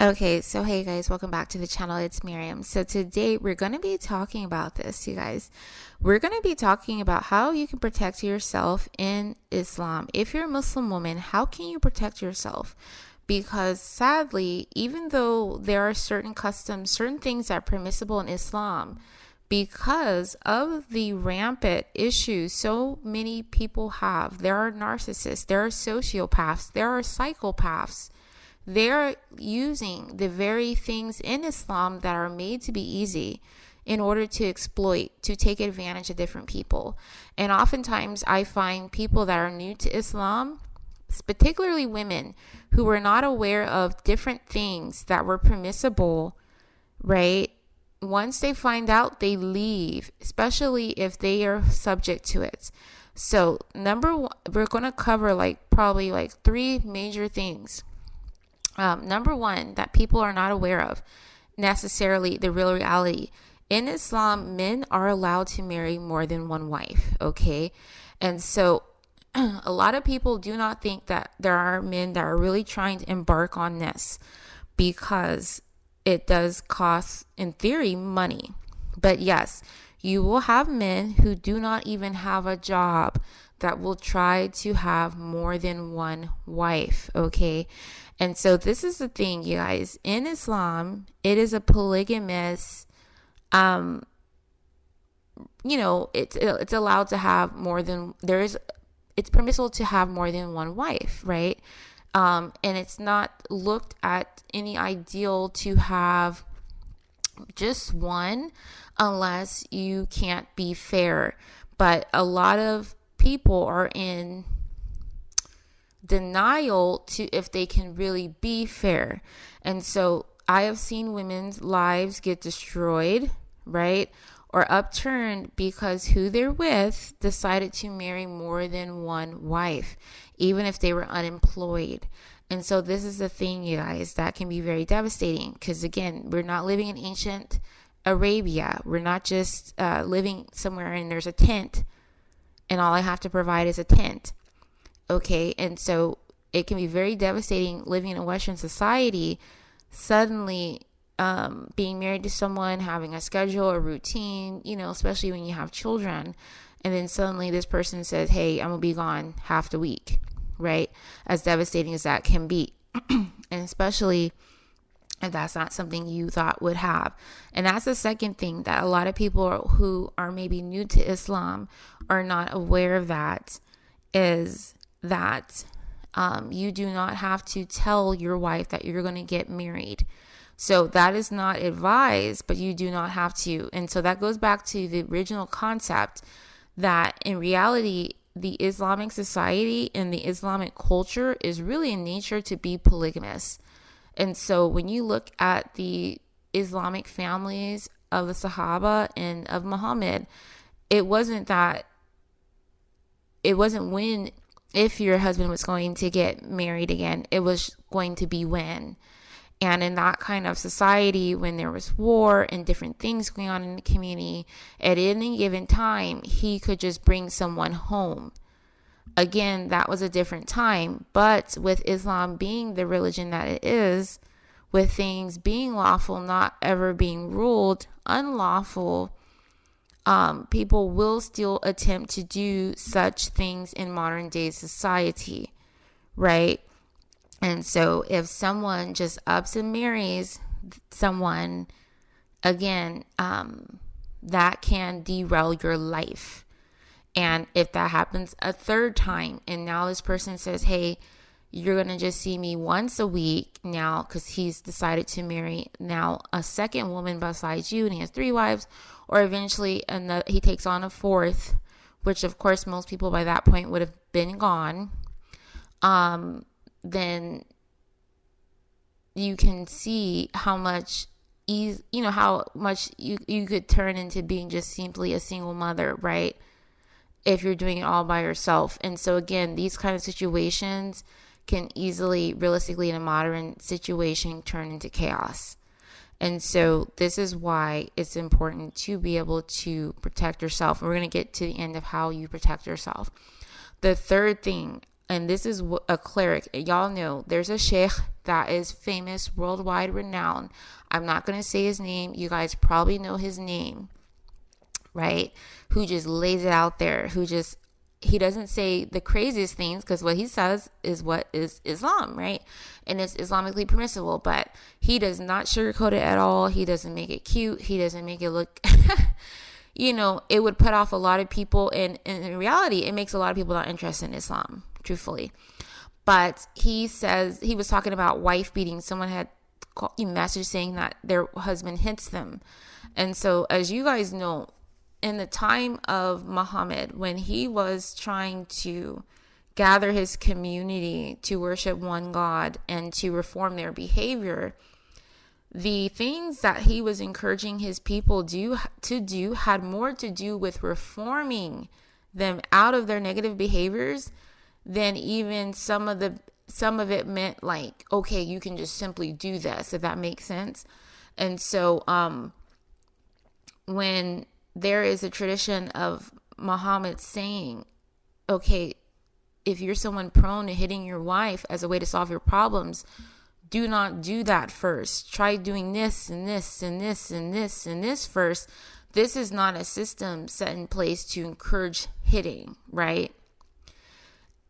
Okay, so hey guys, welcome back to the channel. It's Miriam. So today we're going to be talking about this, you guys. We're going to be talking about how you can protect yourself in Islam. If you're a Muslim woman, how can you protect yourself? Because sadly, even though there are certain customs, certain things that are permissible in Islam, because of the rampant issues so many people have, there are narcissists, there are sociopaths, there are psychopaths. They're using the very things in Islam that are made to be easy in order to exploit, to take advantage of different people. And oftentimes I find people that are new to Islam, particularly women who were not aware of different things that were permissible, right? Once they find out, they leave, especially if they are subject to it. So number one, we're going to cover probably three major things. Number one, that people are not aware of necessarily the real reality. In Islam, men are allowed to marry more than one wife, okay? And so a lot of people do not think that there are men that are really trying to embark on this because it does cost, in theory, money. But yes, you will have men who do not even have a job that will try to have more than one wife, okay? And so this is the thing, you guys. In Islam, it is a polygamous, it's allowed to have more than, it's permissible to have more than one wife, right? And it's not looked at any ideal to have just one unless you can't be fair. But a lot of people are in denial to if they can really be fair. And so I have seen women's lives get destroyed, right? Or upturned because who they're with decided to marry more than one wife, even if they were unemployed. And so this is the thing, you guys, that can be very devastating because, again, we're not living in ancient Arabia. We're not just living somewhere and there's a tent and all I have to provide is a tent. Okay, and so it can be very devastating living in a Western society, suddenly being married to someone, having a schedule, a routine, especially when you have children, and then suddenly this person says, hey, I'm going to be gone half the week, right? As devastating as that can be, and especially if that's not something you thought would have. And that's the second thing that a lot of people who are maybe new to Islam are not aware of, that is that you do not have to tell your wife that you're going to get married. So that is not advised, but you do not have to. And so that goes back to the original concept that in reality, the Islamic society and the Islamic culture is really in nature to be polygamous. And so when you look at the Islamic families of the Sahaba and of Muhammad, it wasn't if your husband was going to get married again, it was going to be when. And in that kind of society, when there was war and different things going on in the community, at any given time, he could just bring someone home. Again, that was a different time. But with Islam being the religion that it is, with things being lawful, not ever being ruled unlawful, people will still attempt to do such things in modern day society, right? And so if someone just ups and marries someone, again, that can derail your life. And if that happens a third time, and now this person says, hey, you're going to just see me once a week now because he's decided to marry now a second woman besides you, and he has 3 wives, or eventually he takes on a 4th, which of course most people by that point would have been gone, then you can see how much you could turn into being just simply a single mother, right? If you're doing it all by yourself. And so again, these kind of situations can easily, realistically, in a modern situation, turn into chaos. And so this is why it's important to be able to protect yourself. And we're going to get to the end of how you protect yourself. The third thing, and this is a cleric. Y'all know there's a sheikh that is famous, worldwide renowned. I'm not going to say his name. You guys probably know his name, right? Who just lays it out there, he doesn't say the craziest things, because what he says is what is Islam, right? And it's Islamically permissible, but he does not sugarcoat it at all. He doesn't make it cute. He doesn't make it look, it would put off a lot of people. And in reality, it makes a lot of people not interested in Islam, truthfully. But he says, he was talking about wife beating. Someone had a message saying that their husband hits them. And so, as you guys know, in the time of Muhammad, when he was trying to gather his community to worship one God and to reform their behavior, the things that he was encouraging his people to do had more to do with reforming them out of their negative behaviors than even some of it meant like, okay, you can just simply do this, if that makes sense. And so when there is a tradition of Muhammad saying, okay, if you're someone prone to hitting your wife as a way to solve your problems, do not do that first. Try doing this and this and this and this and this first. This is not a system set in place to encourage hitting, right?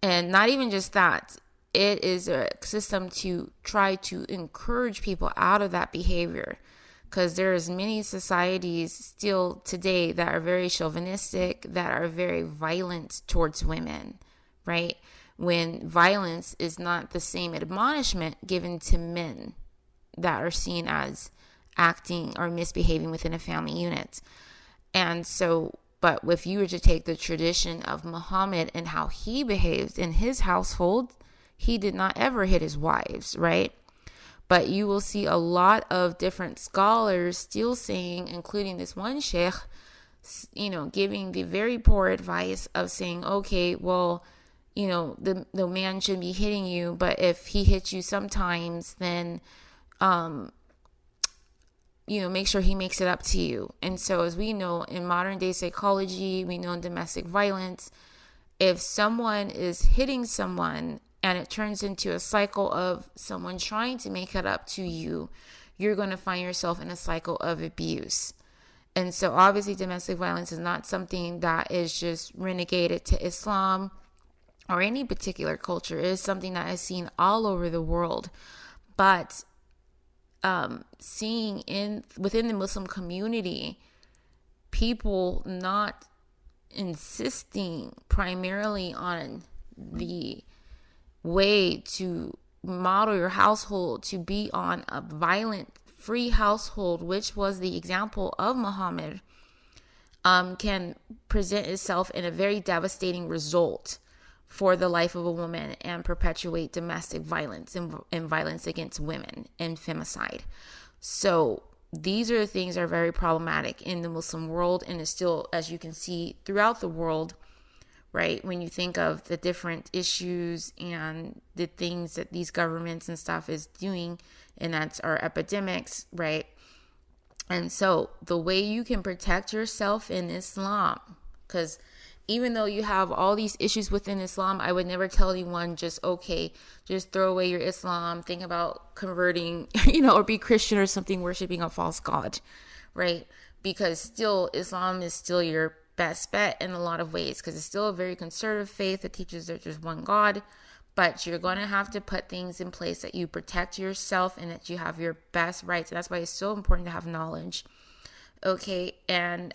And not even just that. It is a system to try to encourage people out of that behavior. Because there's many societies still today that are very chauvinistic, that are very violent towards women, right? When violence is not the same admonishment given to men that are seen as acting or misbehaving within a family unit. And so, but if you were to take the tradition of Muhammad and how he behaved in his household, he did not ever hit his wives, right? But you will see a lot of different scholars still saying, including this one sheikh, giving the very poor advice of saying, okay, well, the man shouldn't be hitting you, but if he hits you sometimes, then, make sure he makes it up to you. And so, as we know in modern day psychology, we know in domestic violence, if someone is hitting someone, and it turns into a cycle of someone trying to make it up to you, you're going to find yourself in a cycle of abuse. And so obviously domestic violence is not something that is just renegated to Islam or any particular culture. It is something that is seen all over the world. But seeing within the Muslim community, people not insisting primarily on the way to model your household to be on a violent, free household, which was the example of Muhammad, can present itself in a very devastating result for the life of a woman and perpetuate domestic violence and violence against women and femicide. So these are the things that are very problematic in the Muslim world, and is still, as you can see, throughout the world. Right? When you think of the different issues and the things that these governments and stuff is doing, and that's our epidemics, right? And so the way you can protect yourself in Islam, because even though you have all these issues within Islam, I would never tell anyone just throw away your Islam, think about converting, or be Christian or something, worshiping a false god, right? Because still Islam is still your best bet in a lot of ways, because it's still a very conservative faith that teaches there's just one God, but you're going to have to put things in place that you protect yourself and that you have your best rights. And that's why it's so important to have knowledge. Okay. And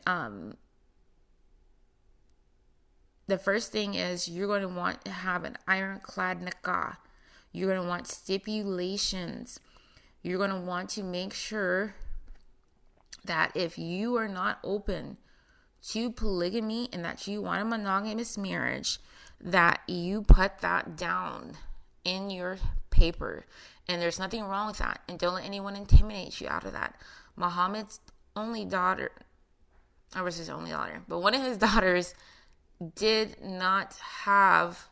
the first thing is you're going to want to have an ironclad nikah. You're going to want stipulations. You're going to want to make sure that if you are not open to polygamy and that you want a monogamous marriage, that you put that down in your paper. And there's nothing wrong with that. And don't let anyone intimidate you out of that. Muhammad's only daughter, or was his only daughter, but one of his daughters did not have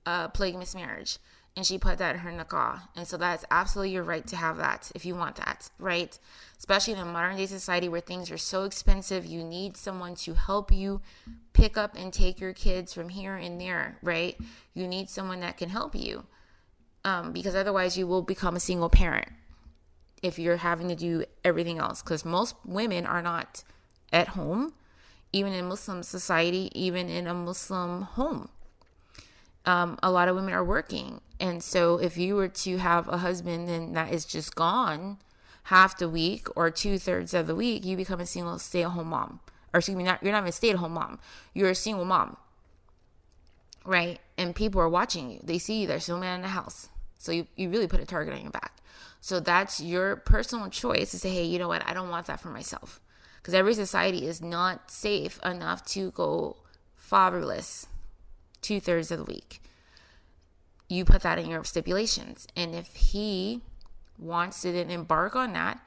a polygamous marriage. And she put that in her nikah. And so that's absolutely your right to have that if you want that, right? Especially in a modern day society where things are so expensive, you need someone to help you pick up and take your kids from here and there, right? You need someone that can help you. because otherwise you will become a single parent if you're having to do everything else. Because most women are not at home, even in Muslim society, even in a Muslim home. A lot of women are working. And so if you were to have a husband and that is just gone half the week or 2/3 of the week, you become a single stay-at-home mom. Or excuse me, you're not even a stay-at-home mom. You're a single mom, right? And people are watching you. They see you. There's no man in the house. So you really put a target on your back. So that's your personal choice to say, hey, you know what? I don't want that for myself. Because every society is not safe enough to go fatherless 2/3 of the week. You put that in your stipulations. And if he wants to then embark on that,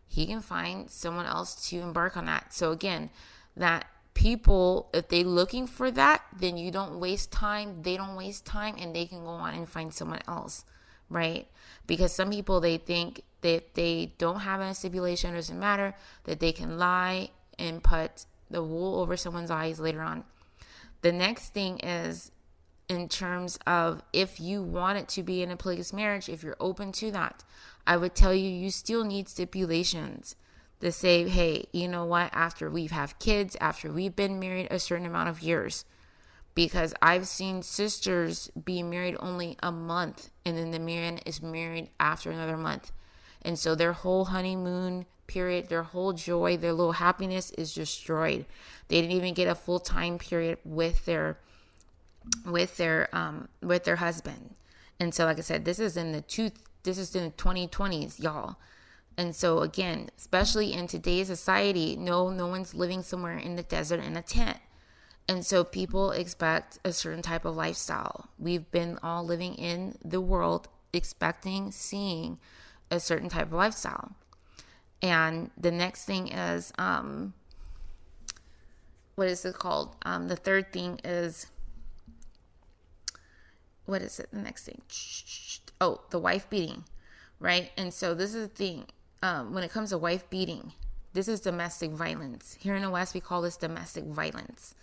he can find someone else to embark on that. So again, that people, if they're looking for that, then you don't waste time, they don't waste time, and they can go on and find someone else, right? Because some people, they think that they don't have a stipulation, it doesn't matter, that they can lie and put the wool over someone's eyes later on. The next thing is, in terms of if you want it to be in a polygamous marriage, if you're open to that, I would tell you, you still need stipulations to say, hey, you know what, after we've had kids, after we've been married a certain amount of years, because I've seen sisters be married only a month and then the man is married after another month. And so their whole honeymoon period, their whole joy, their little happiness is destroyed. They didn't even get a full time period with their husband. And so, like I said, this is in the 2020s, y'all. And so again, especially in today's society, no one's living somewhere in the desert in a tent. And so people expect a certain type of lifestyle. We've been all living in the world expecting, seeing a certain type of lifestyle. And the next thing is, what is it called? The third thing is, what is it? The next thing? Oh, the wife beating, right? And so this is the thing. When it comes to wife beating, this is domestic violence. Here in the West, we call this domestic violence.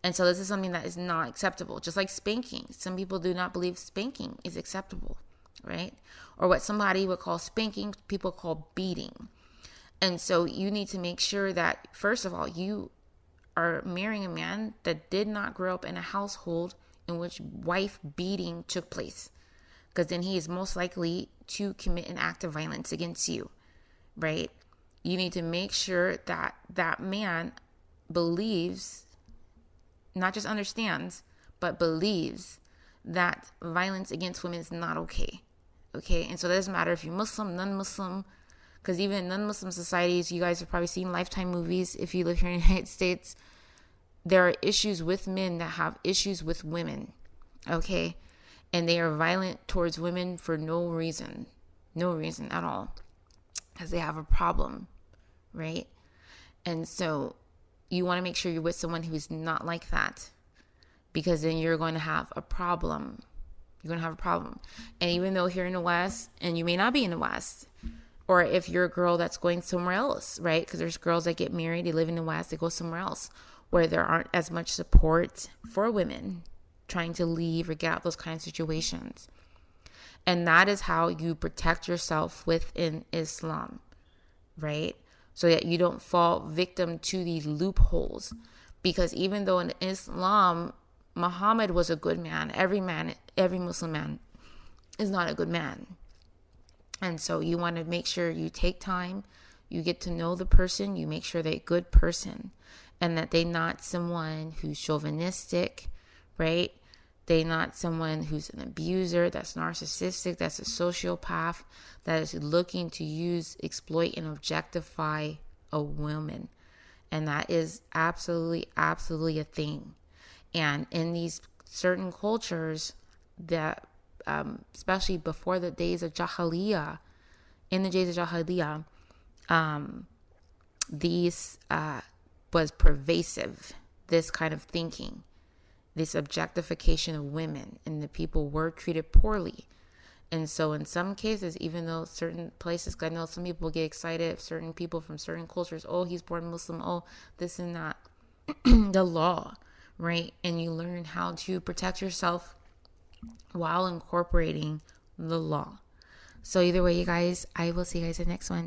And so this is something that is not acceptable. Just like spanking. Some people do not believe spanking is acceptable, right? Or what somebody would call spanking, people call beating. And so you need to make sure that, first of all, you are marrying a man that did not grow up in a household in which wife beating took place. Because then he is most likely to commit an act of violence against you, right? You need to make sure that that man believes, not just understands, but believes that violence against women is not okay. Okay? And so it doesn't matter if you're Muslim, non-Muslim, because even in non-Muslim societies, you guys have probably seen Lifetime movies. If you live here in the United States, there are issues with men that have issues with women. Okay? And they are violent towards women for no reason at all, because they have a problem, right? And so you want to make sure you're with someone who is not like that, because then you're going to have a problem. You're going to have a problem. And even though here in the West, and you may not be in the West, or if you're a girl that's going somewhere else, right? Because there's girls that get married, they live in the West, they go somewhere else where there aren't as much support for women trying to leave or get out those kind of situations. And that is how you protect yourself within Islam, right? So that you don't fall victim to these loopholes. Because even though in Islam, Muhammad was a good man, every Muslim man is not a good man. And so you want to make sure you take time, you get to know the person, you make sure they're a good person, and that they're not someone who's chauvinistic, right? They're not someone who's an abuser, that's narcissistic, that's a sociopath, that is looking to use, exploit, and objectify a woman. And that is absolutely a thing. And in these certain cultures that, especially before the days of Jahiliyyah, these was pervasive, this kind of thinking, this objectification of women, and the people were treated poorly. And so in some cases, even though certain places, I know some people get excited, certain people from certain cultures, oh, he's born Muslim, oh, this and that, the law, right? And you learn how to protect yourself while incorporating the law. So either way, you guys, I will see you guys in the next one.